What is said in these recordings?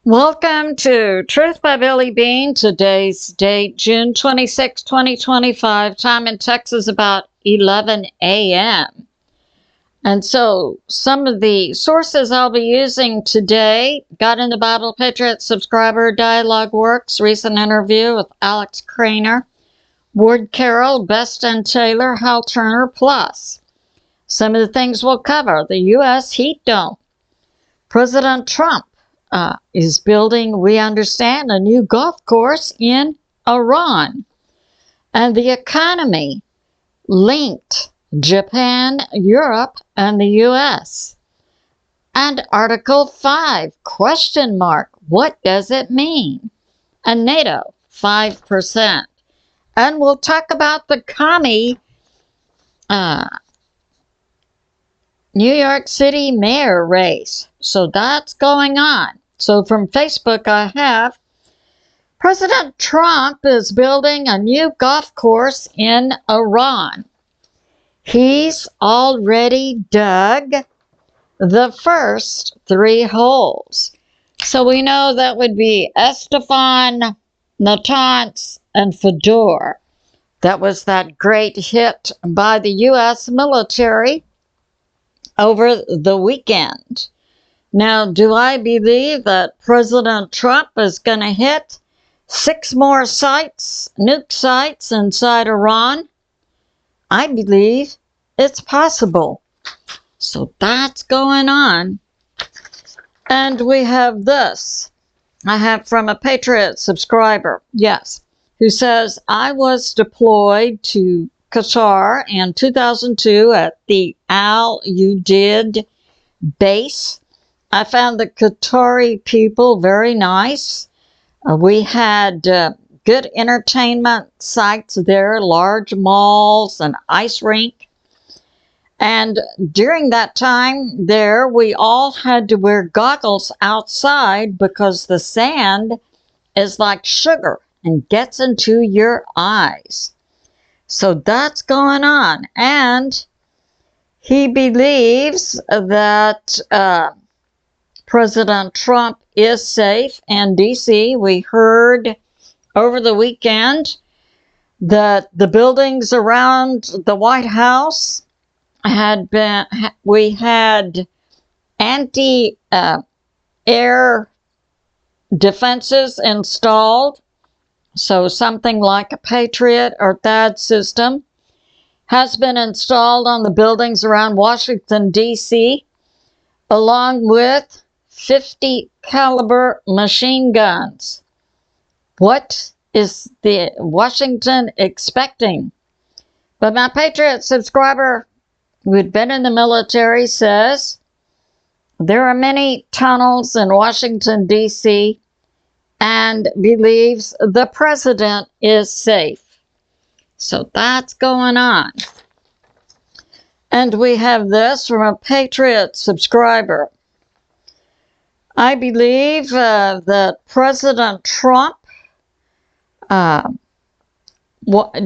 Welcome to Truth by Billie Beene. Today's date, June 26, 2025. Time in Texas about 11 a.m. And so some of the sources I'll be using today: God in the Bible, Patriot Subscriber, Dialogue Works, recent interview with Alex KRAINER, Ward Carroll, Best and Taylor, Hal Turner, plus some of the things we'll cover: the U.S. heat dome, President Trump is building, we understand, a new golf course in Iran, and the economy linked Japan, Europe, and the U.S. And Article 5, question mark, what does it mean? And NATO, 5%. And we'll talk about the commie New York City mayor race. So that's going on. So from Facebook I have, President Trump is building a new golf course in Iran. He's already dug the first 3 holes. So we know that would be STEFAN, Natanz, and Fedor. That was that great hit by the U.S. military over the weekend. Now, do I believe that President Trump is going to hit 6 more sites, nuke sites inside Iran? I believe it's possible. So that's going on. And we have this. I have from a Patriot subscriber, yes, who says, I was deployed to Qatar in 2002 at the Al-Udeid base. I found the Qatari people very nice. We had good entertainment sites there, large malls, an ice rink. And during that time there, we all had to wear goggles outside because the sand is like sugar and gets into your eyes. So that's going on. And he believes that President Trump is safe in D.C. We heard over the weekend that the buildings around the White House we had anti-air defenses installed. So something like a Patriot or THAAD system has been installed on the buildings around Washington, D.C., along with 50 caliber machine guns. What is the Washington expecting? But my Patriot subscriber who had been in the military says there are many tunnels in Washington, D.C., and believes the president is safe. So that's going on. And we have this from a Patriot subscriber. I believe that President Trump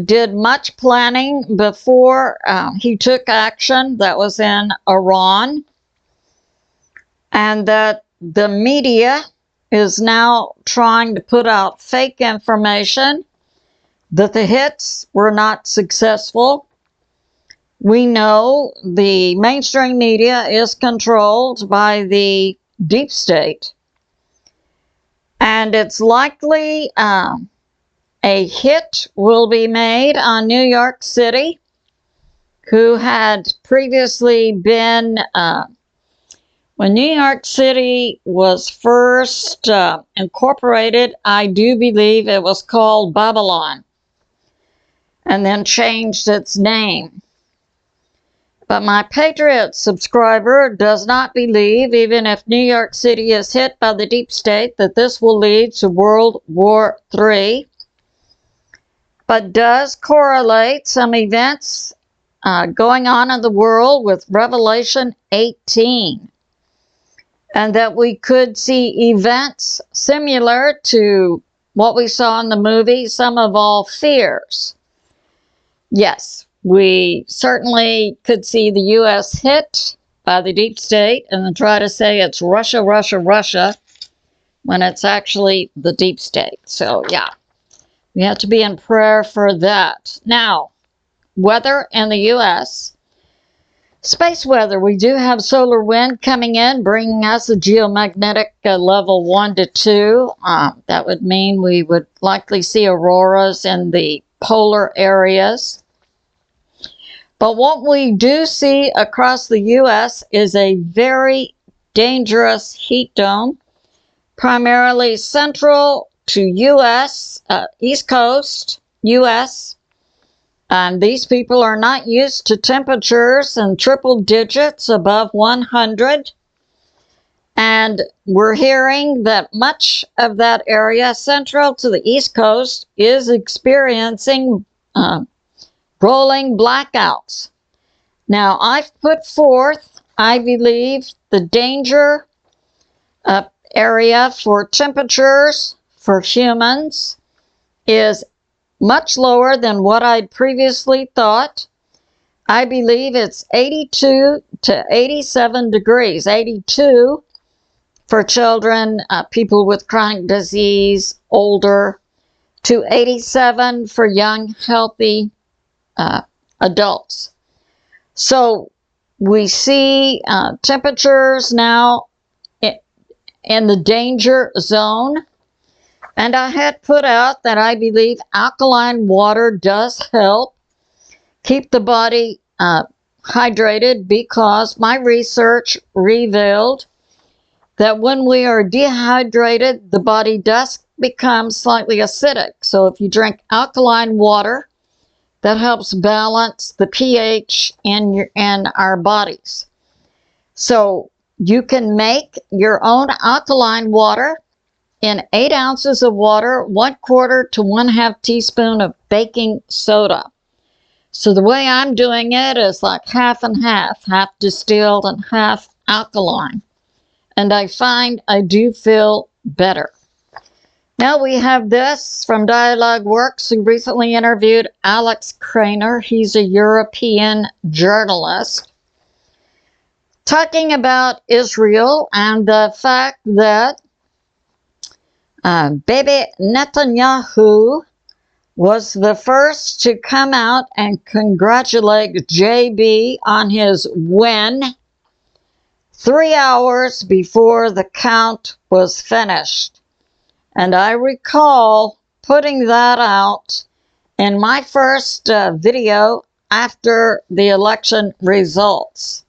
did much planning before he took action that was in Iran, and that the media is now trying to put out fake information, that the hits were not successful. We know the mainstream media is controlled by the deep state, and it's likely a hit will be made on New York City, who had previously been when New York City was first incorporated. I do believe it was called Babylon and then changed its name. But my Patriot subscriber does not believe, even if New York City is hit by the deep state, that this will lead to World War III, but does correlate some events going on in the world with Revelation 18, and that we could see events similar to what we saw in the movie Sum of All Fears. Yes, we certainly could see the U.S. hit by the deep state and then try to say it's Russia, Russia, Russia, when it's actually the deep state. So, yeah, we have to be in prayer for that. Now, weather in the U.S. Space weather. We do have solar wind coming in, bringing us a geomagnetic level 1 to 2. That would mean we would likely see auroras in the polar areas. But what we do see across the U.S. is a very dangerous heat dome, primarily central to U.S., East Coast, U.S., and these people are not used to temperatures in triple digits above 100. And we're hearing that much of that area central to the East Coast is experiencing rolling blackouts. Now, I've put forth, I believe, the danger area for temperatures for humans is much lower than what I'd previously thought. I believe it's 82 to 87 degrees. 82 for children, people with chronic disease, older, to 87 for young, healthy adults. So we see temperatures now in the danger zone. And I had put out that I believe alkaline water does help keep the body hydrated, because my research revealed that when we are dehydrated, the body does become slightly acidic. So if you drink alkaline water, that helps balance the pH in our bodies. So you can make your own alkaline water in 8 ounces of water, 1/4 to 1/2 teaspoon of baking soda. So the way I'm doing it is like half and half distilled and half alkaline. And I find I do feel better. Now we have this from Dialogue Works, who recently interviewed Alex KRAINER. He's a European journalist, talking about Israel and the fact that Bibi Netanyahu was the first to come out and congratulate JB on his win 3 hours before the count was finished. And I recall putting that out in my first video after the election results.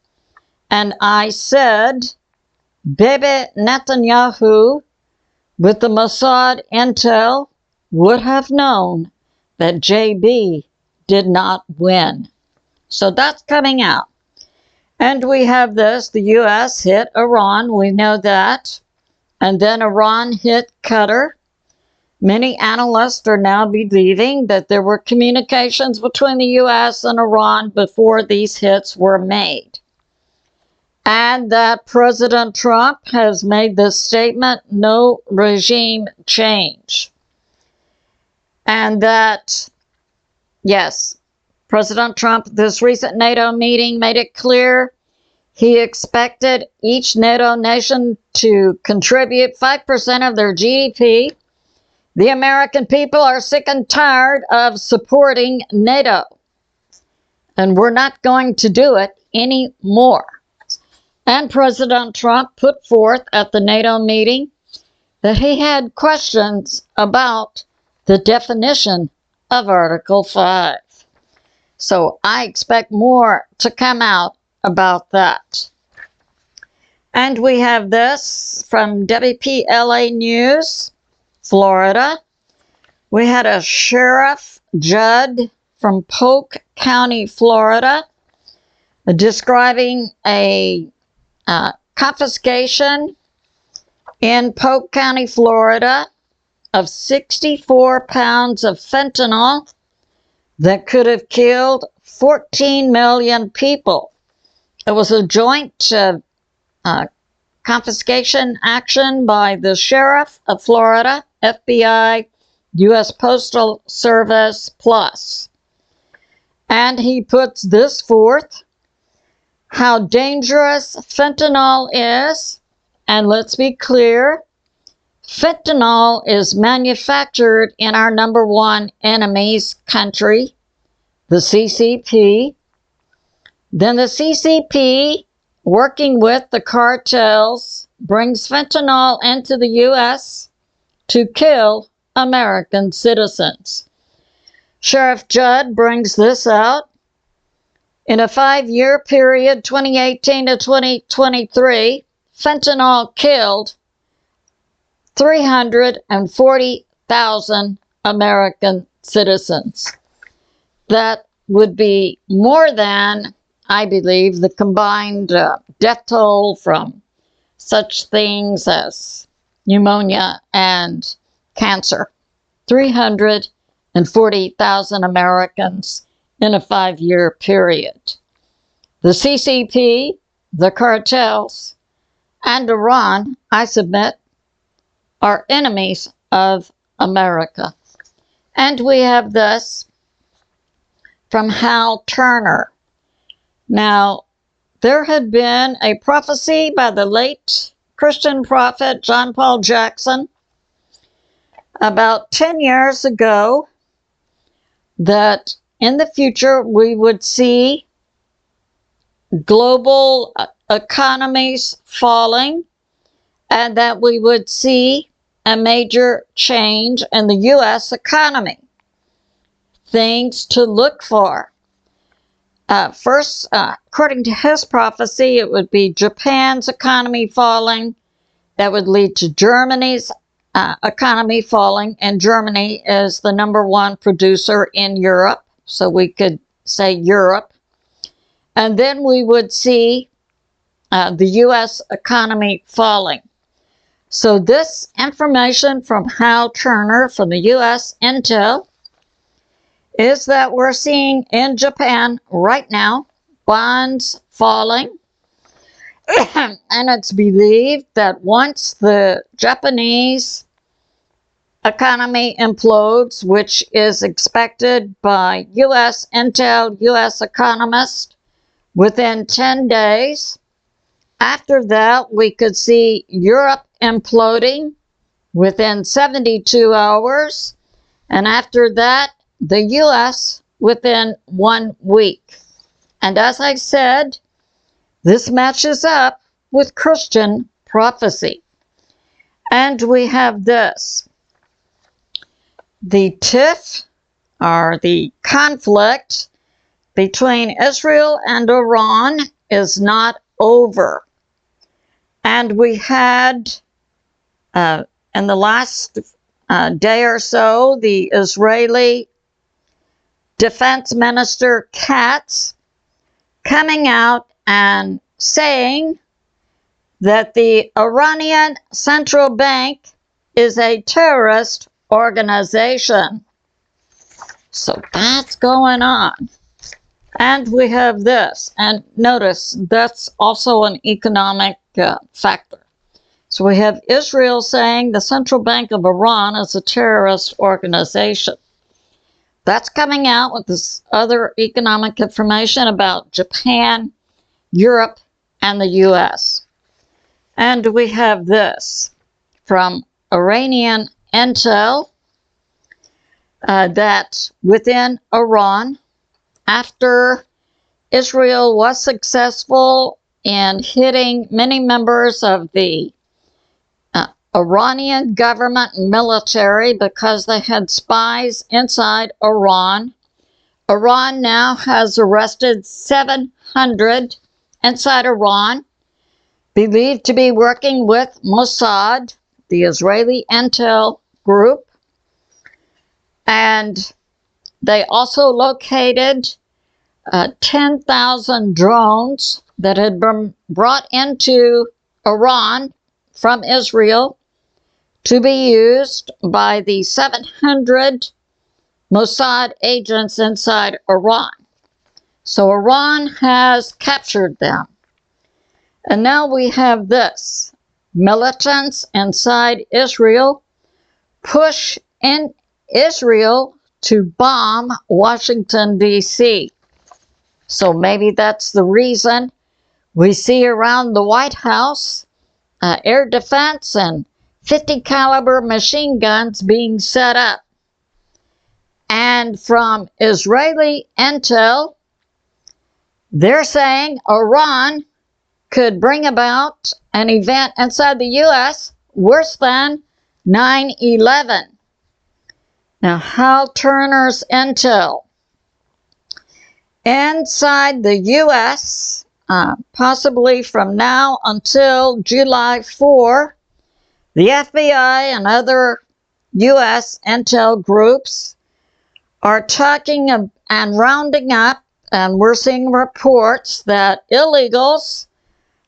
And I said, Bibi Netanyahu, with the Mossad intel, would have known that JB did not win. So that's coming out. And we have this, the U.S. hit Iran, we know that. And then Iran hit Qatar. Many analysts are now believing that there were communications between the U.S. and Iran before these hits were made. And that President Trump has made this statement, no regime change. And that, yes, President Trump, this recent NATO meeting made it clear he expected each NATO nation to contribute 5% of their GDP. The American people are sick and tired of supporting NATO. And we're not going to do it anymore. And President Trump put forth at the NATO meeting that he had questions about the definition of Article 5. So I expect more to come out about that. And we have this from WPLA News, Florida. We had a Sheriff Judd from Polk County, Florida, describing a confiscation in Polk County, Florida, of 64 pounds of fentanyl that could have killed 14 million people. It was a joint confiscation action by the Sheriff of Florida, FBI, U.S. Postal Service, plus. And he puts this forth, how dangerous fentanyl is, and let's be clear, Fentanyl is manufactured in our number one enemy's country, the CCP. Then the CCP, working with the cartels, brings fentanyl into the U.S. to kill American citizens. Sheriff Judd brings this out. In a 5-year period, 2018 to 2023, fentanyl killed 340,000 American citizens. That would be more than, I believe, the combined death toll from such things as pneumonia and cancer. 340,000 Americans in a 5-year period. The CCP, the cartels, and Iran, I submit, are enemies of America. And we have this from Hal Turner. Now, there had been a prophecy by the late Christian prophet John Paul Jackson about 10 years ago that in the future we would see global economies falling and that we would see a major change in the U.S. economy. Things to look for. First, according to his prophecy, it would be Japan's economy falling. That would lead to Germany's economy falling, and Germany is the number one producer in Europe, so we could say Europe. And then we would see the U.S. economy falling. So this information from Hal Turner from the U.S. Intel is that we're seeing in Japan right now bonds falling. And it's believed that once the Japanese economy implodes, which is expected by U.S. Intel, U.S. economists, within 10 days, after that we could see Europe imploding within 72 hours, and after that, the U.S. within 1 week. And as I said, this matches up with Christian prophecy. And we have this. The tiff, or the conflict between Israel and Iran, is not over. And we had, in the last day or so, the Israeli Defense Minister Katz coming out and saying that the Iranian Central Bank is a terrorist organization. So that's going on. And we have this. And notice, that's also an economic factor. So we have Israel saying the Central Bank of Iran is a terrorist organization. That's coming out with this other economic information about Japan, Europe, and the U.S. And we have this from Iranian intel that within Iran, after Israel was successful in hitting many members of the Iranian government and military because they had spies inside Iran. Iran now has arrested 700 inside Iran, believed to be working with Mossad, the Israeli intel group. And they also located 10,000 drones that had been brought into Iran from Israel to be used by the 700 Mossad agents inside Iran. So Iran has captured them. And now we have this. Militants inside Israel push in Israel to bomb Washington, D.C. So maybe that's the reason we see around the White House air defense and .50 caliber machine guns being set up. And from Israeli intel, they're saying Iran could bring about an event inside the U.S. worse than 9/11. Now, Hal Turner's intel. Inside the U.S., possibly from now until July 4, the FBI and other U.S. intel groups are talking and rounding up, and we're seeing reports that illegals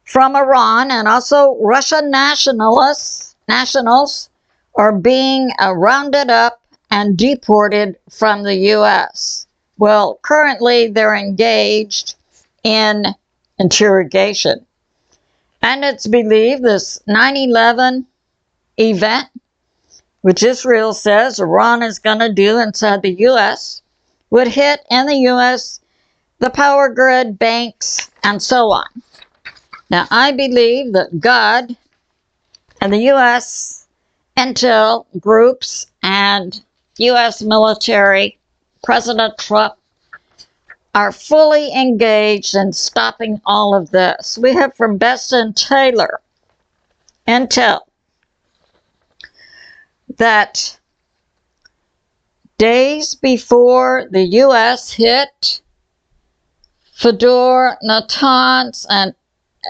from Iran and also Russian nationals are being rounded up and deported from the U.S. Well, currently they're engaged in interrogation. And it's believed this 9/11 event, which Israel says Iran is going to do inside the U.S., would hit in the U.S., the power grid, banks, and so on. Now, I believe that God and the U.S. intel groups and U.S. military, President Trump, are fully engaged in stopping all of this. We have from Best and Taylor intel that days before the U.S. hit Fedor, Natanz, and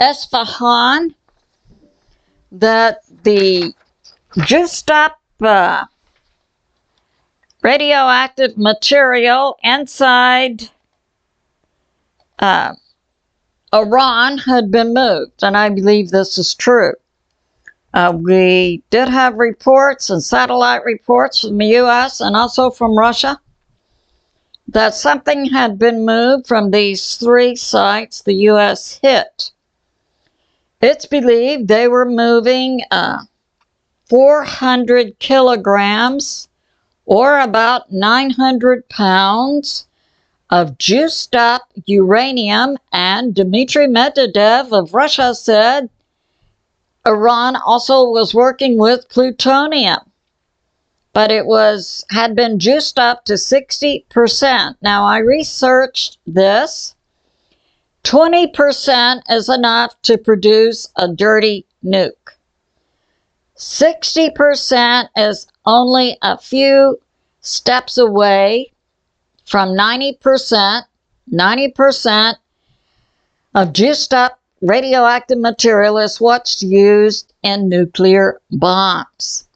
Esfahan, that the juiced up radioactive material inside Iran had been moved, and I believe this is true. We did have reports and satellite reports from the U.S. and also from Russia that something had been moved from these 3 sites the U.S. hit. It's believed they were moving 400 kilograms or about 900 pounds of juiced up uranium, and Dmitry Medvedev of Russia said Iran also was working with plutonium, but it had been juiced up to 60%. Now, I researched this. 20% is enough to produce a dirty nuke. 60% is only a few steps away from 90%. 90% of juiced up radioactive material is what's used in nuclear bombs.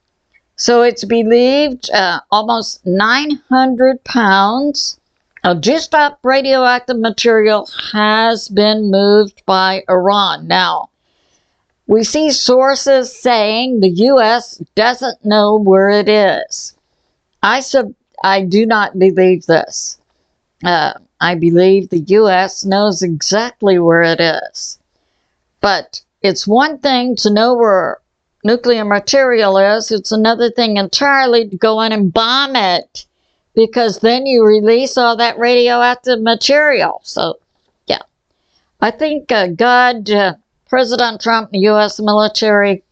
So it's believed almost 900 pounds of juiced up radioactive material has been moved by Iran. Now, we see sources saying the U.S. doesn't know where it is. I do not believe this. I believe the U.S. knows exactly where it is. But it's one thing to know where nuclear material is. It's another thing entirely to go in and bomb it, because then you release all that radioactive material. So, yeah. I think President Trump and the U.S. military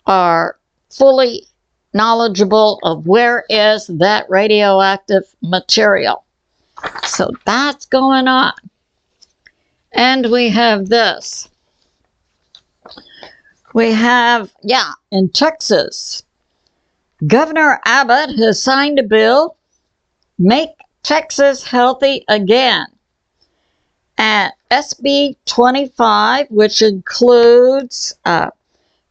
are fully knowledgeable of where is that radioactive material. So that's going on. And we have this. We have, in Texas, Governor Abbott has signed a bill, Make Texas Healthy Again. And SB 25, which includes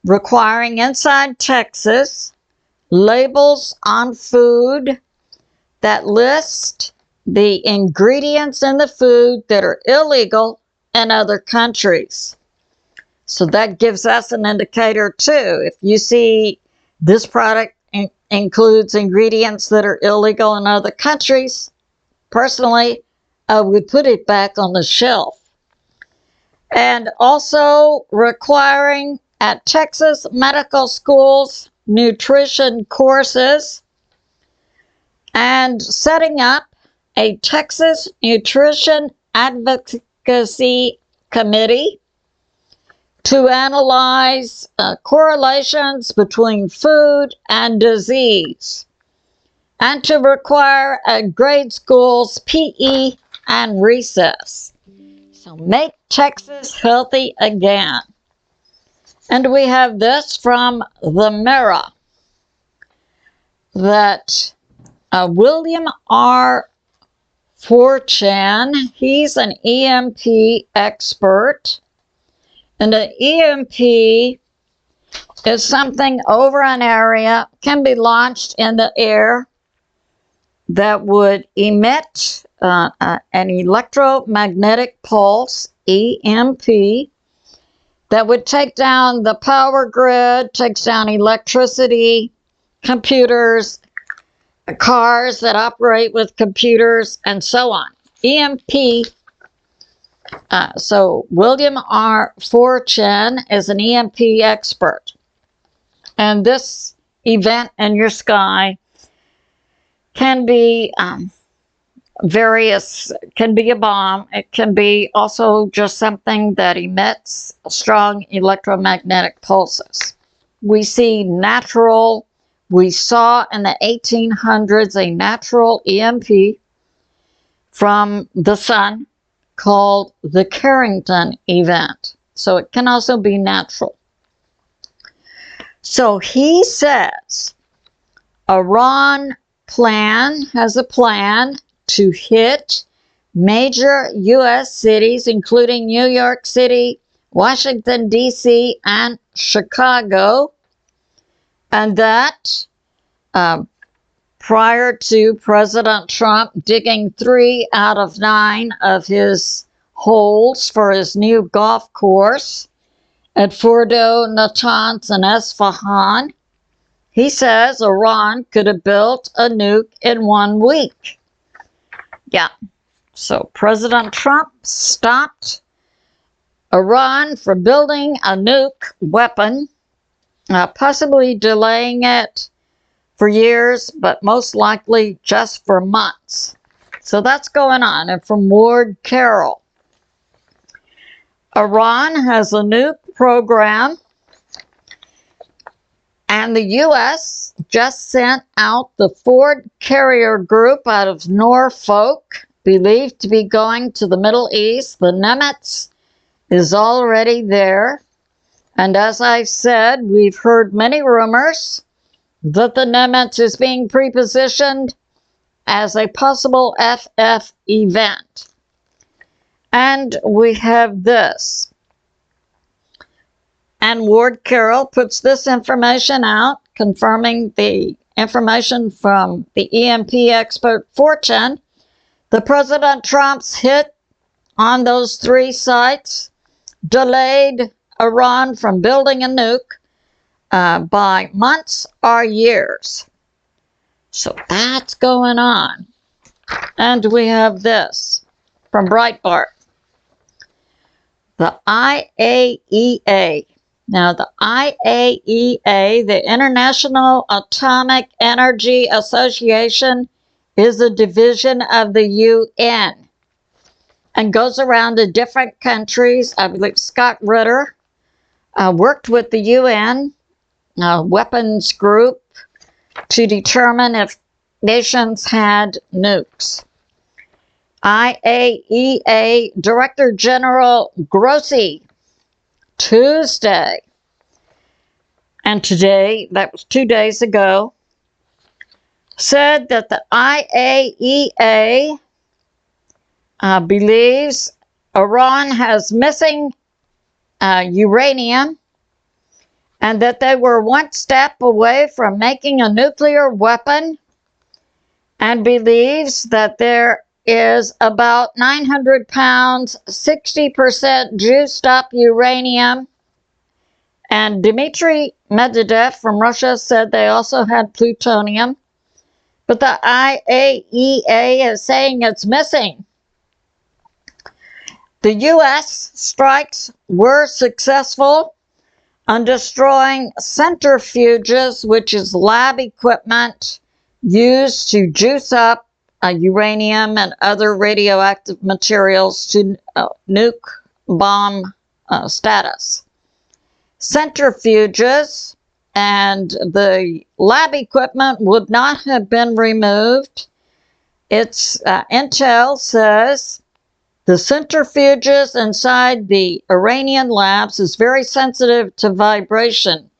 requiring inside Texas labels on food that list the ingredients in the food that are illegal in other countries. So that gives us an indicator too. If you see this product includes ingredients that are illegal in other countries, personally, I would put it back on the shelf. And also requiring at Texas medical schools nutrition courses, and setting up a Texas Nutrition Advocacy Committee to analyze correlations between food and disease, and to require a grade school's PE and recess. So make Texas healthy again. And we have this from the Mirror, that William R. Fortune, he's an EMP expert, and an EMP is something over an area, can be launched in the air, that would emit an electromagnetic pulse, EMP, that would take down the power grid, takes down electricity, computers, cars that operate with computers, and so on. EMP, so William R. Fortune is an EMP expert. And this event in your sky can be can be a bomb. It can be also just something that emits strong electromagnetic pulses. We saw in the 1800s a natural EMP from the sun called the Carrington event. So it can also be natural. So he says Iran has a plan to hit major U.S. cities, including New York City, Washington, D.C., and Chicago, and that prior to President Trump digging 3 out of 9 of his holes for his new golf course at Fordo, Natanz, and Esfahan, he says Iran could have built a nuke in 1 week. Yeah, so President Trump stopped Iran from building a nuke weapon, possibly delaying it for years, but most likely just for months. So that's going on. And from Ward Carroll, Iran has a nuke program, and the U.S. just sent out the Ford carrier group out of Norfolk, believed to be going to the Middle East. The Nimitz is already there. And as I said, we've heard many rumors that the Nimitz is being prepositioned as a possible FF event. And we have this. And Ward Carroll puts this information out, confirming the information from the EMP expert Fortune. The President Trump's hit on those 3 sites delayed Iran from building a nuke by months or years. So that's going on. And we have this from BREITBART. The IAEA. Now, the IAEA, the International Atomic Energy Association, is a division of the UN and goes around to different countries. I believe Scott Ritter worked with the UN weapons group to determine if nations had nukes. IAEA Director General Grossi, Tuesday, and today, that was 2 days ago, said that the IAEA believes Iran has missing uranium, and that they were 1 step away from making a nuclear weapon, and believes that there is about 900 pounds, 60% juiced up uranium. And Dmitry Medvedev from Russia said they also had plutonium. But the IAEA is saying it's missing. The U.S. strikes were successful on destroying centrifuges, which is lab equipment used to juice up uranium and other radioactive materials to nuke bomb status. centrifuges, and the lab equipment would not have been removed. Intel says the centrifuges inside the Iranian labs is very sensitive to vibration.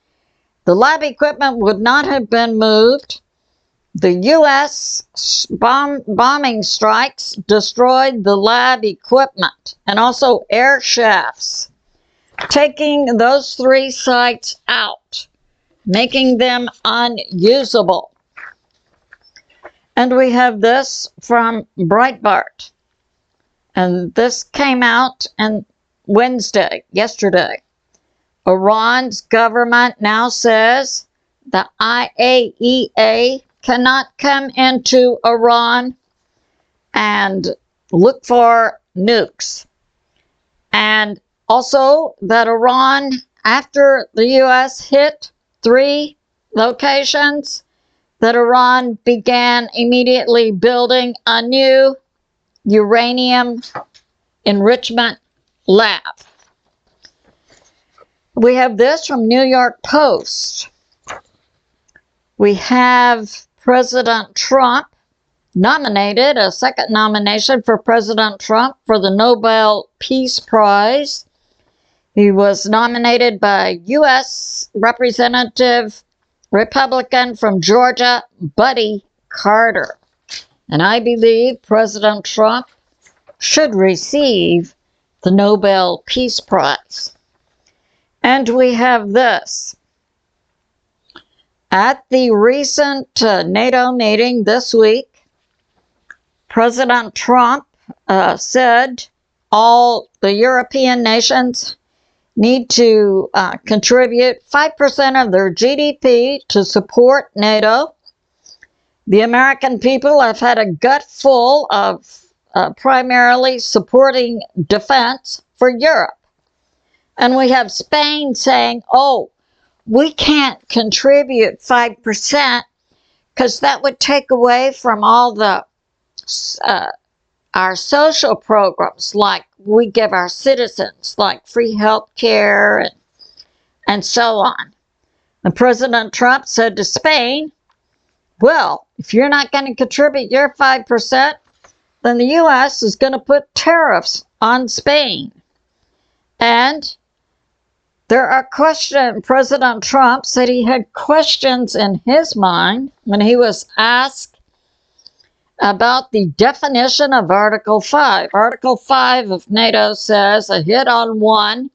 The lab equipment would not have been moved. The U.S. bombing strikes destroyed the lab equipment and also air shafts, taking those 3 sites out, making them unusable. And we have this from BREITBART. And this came out on Wednesday, yesterday. Iran's government now says the IAEA cannot come into Iran and look for nukes. And also that Iran, after the U.S. hit 3 locations, that Iran began immediately building a new uranium enrichment lab. We have this from New York Post. We have President Trump nominated, a second nomination for President Trump for the Nobel Peace Prize. He was nominated by U.S. Representative Republican from Georgia, Buddy Carter. And I believe President Trump should receive the Nobel Peace Prize. And we have this. At the recent NATO meeting this week, President Trump said all the European nations need to contribute 5% of their GDP to support NATO. The American people have had a gut full of primarily supporting defense for Europe. And we have Spain saying, oh, we can't contribute 5% because that would take away from all the our social programs like we give our citizens, like free health care and so on. And President Trump said to Spain, well, if you're not going to contribute your 5%, then the U.S. is going to put tariffs on Spain. And there are questions. President Trump said he had questions in his mind when he was asked about the definition of Article 5. Article 5 of NATO says a hit on one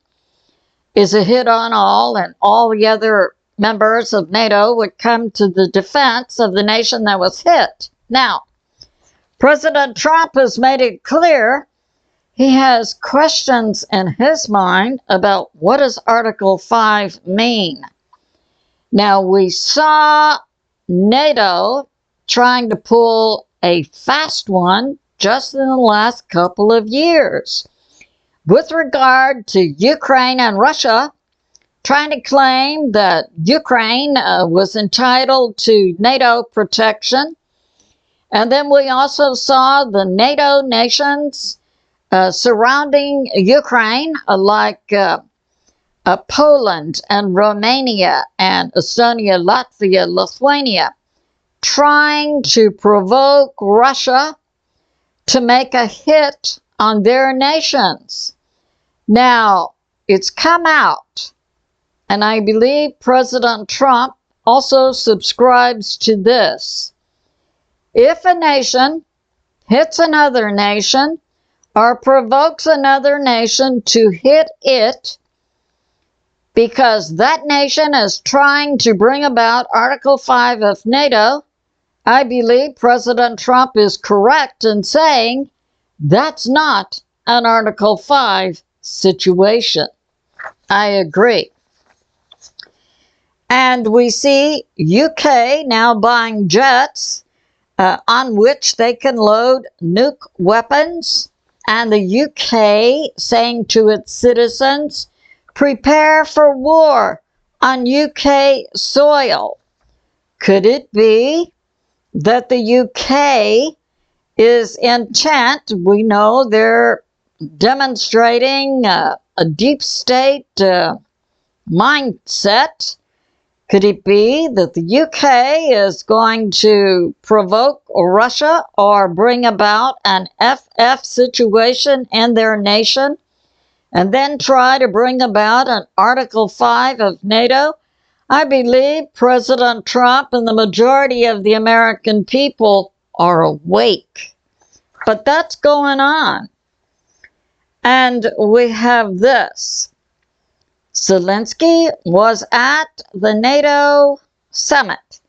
is a hit on all, and all the other members of NATO would come to the defense of the nation that was hit. Now, President Trump has made it clear he has questions in his mind about what does Article 5 mean. Now, we saw NATO trying to pull a fast one just in the last couple of years with regard to Ukraine and Russia, trying to claim that Ukraine was entitled to NATO protection. And then we also saw the NATO nations surrounding Ukraine, like Poland and Romania and Estonia, Latvia, Lithuania, trying to provoke Russia to make a hit on their nations. Now, it's come out, and I believe President Trump also subscribes to this. If a nation hits another nation or provokes another nation to hit it because that nation is trying to bring about Article 5 of NATO, I believe President Trump is correct in saying that's not an Article 5 situation. I agree. And we see UK now buying jets on which they can load nuke weapons, and the UK saying to its citizens, prepare for war on UK soil. Could it be that the UK is intent? We know they're demonstrating a deep state mindset? Could it be that the UK is going to provoke Russia or bring about an FF situation in their nation and then try to bring about an Article 5 of NATO? I believe President Trump and the majority of the American people are awake. But that's going on. And we have this. Zelensky was at the NATO summit.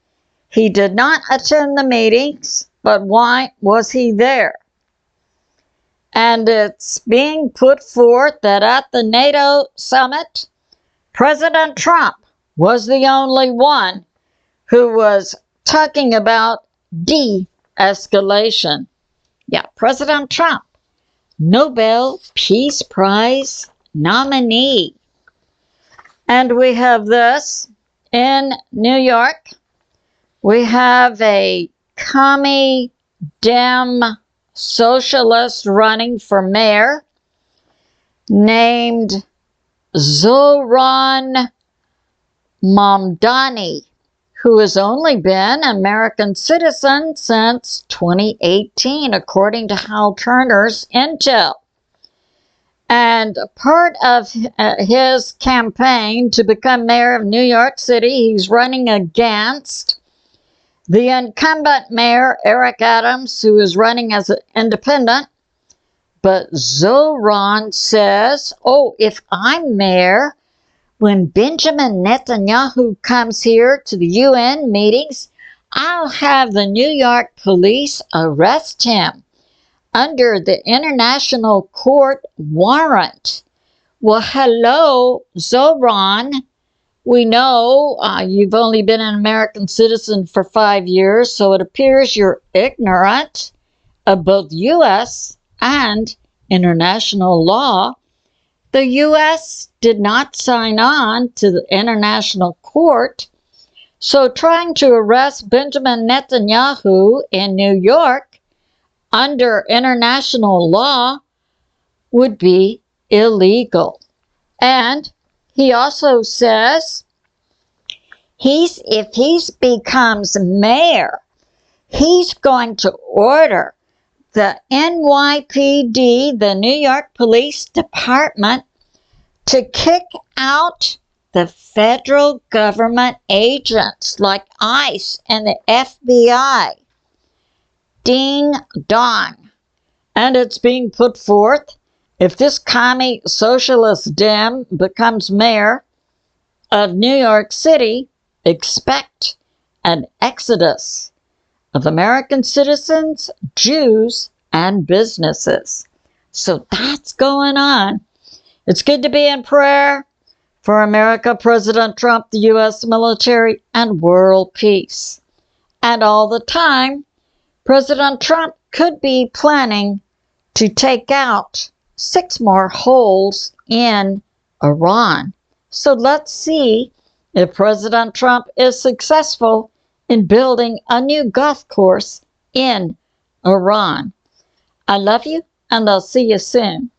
He did not attend the meetings, but why was he there? And it's being put forth that at the NATO summit, President Trump was the only one who was talking about de-escalation. Yeah, President Trump, Nobel Peace Prize nominee. And we have this in New York. We have a commie Dem socialist running for mayor named Zoran Mamdani, who has only been an American citizen since 2018, according to Hal Turner's intel. And part of his campaign to become mayor of New York City, he's running against the incumbent mayor, Eric Adams, who is running as an independent. But Zoran says, oh, if I'm mayor, when Benjamin Netanyahu comes here to the UN meetings, I'll have the New York police arrest him under the international court warrant. Well, hello, Zoran. We know you've only been an American citizen for 5 years, so it appears you're ignorant of both U.S. and international law. The U.S. did not sign on to the international court, so trying to arrest Benjamin Netanyahu in New York under international law would be illegal. And he also says if he becomes mayor, he's going to order the NYPD, the New York Police Department, to kick out the federal government agents like ICE and the FBI. Ding dong. And it's being put forth, if this commie socialist Dem becomes mayor of New York City, expect an exodus of American citizens, Jews, and businesses. So that's going on. It's good to be in prayer for America, President Trump, the U.S. military, and world peace. And all the time, President Trump could be planning to take out 6 more holes in Iran. So let's see if President Trump is successful in building a new golf course in Iran. I love you, and I'll see you soon.